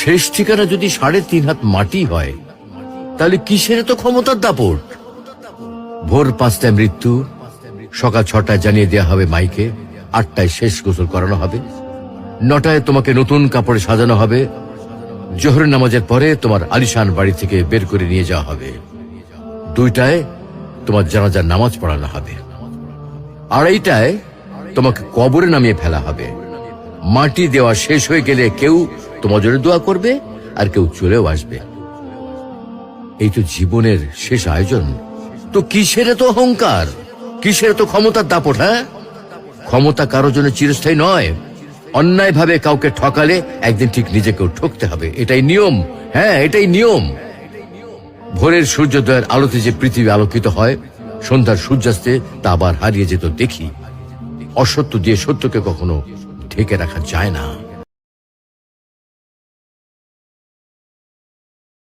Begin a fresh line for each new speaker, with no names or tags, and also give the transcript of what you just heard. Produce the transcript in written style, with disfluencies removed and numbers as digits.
শেষ ঠিকানা যদি ৩.৫ হাত মাটি হয়, তাহলে কিসের তো ক্ষমতার দাপট? ভোর ৫টায় মৃত্যু, সকাল ৬টায় জানিয়ে দেওয়া হবে মাইকে, ৮টায় শেষ গোসল করানো হবে, ৯টায় তোমাকে নতুন কাপড়ে সাজানো হবে, জোহরের নামাজের পরে তোমার আলিশান বাড়ি থেকে বের করে নিয়ে যাওয়া হবে, ২টায় তোমার জানাজার নামাজ পড়ানো হবে, ২:৩০টায় তোমাকে কবরে নামিয়ে ফেলা হবে। মাটি দেওয়া শেষ হয়ে গেলে কেউ তোমার জন্য দোয়া করবে, আর কেউ চলেও আসবে। এই তো জীবনের শেষ আয়োজন। তো কিসের তো অহংকার, কিসের তো ক্ষমতার দাপট? হ্যাঁ, ক্ষমতা কারোর জন্য চিরস্থায়ী নয়। অন্যায় ভাবে কাউকে ঠকালে একদিন ঠিক নিজেকেও ঠকতে হবে, এটাই নিয়ম। হ্যাঁ, এটাই নিয়ম। ভোরের সূর্যোদয়ের আলোতে যে পৃথিবী আলোকিত হয়, সন্ধ্যার সূর্যাস্তে তা আবার হারিয়ে যেত দেখি। অসত্য দিয়ে সত্যকে কখনো ঢেকে রাখা যায় না।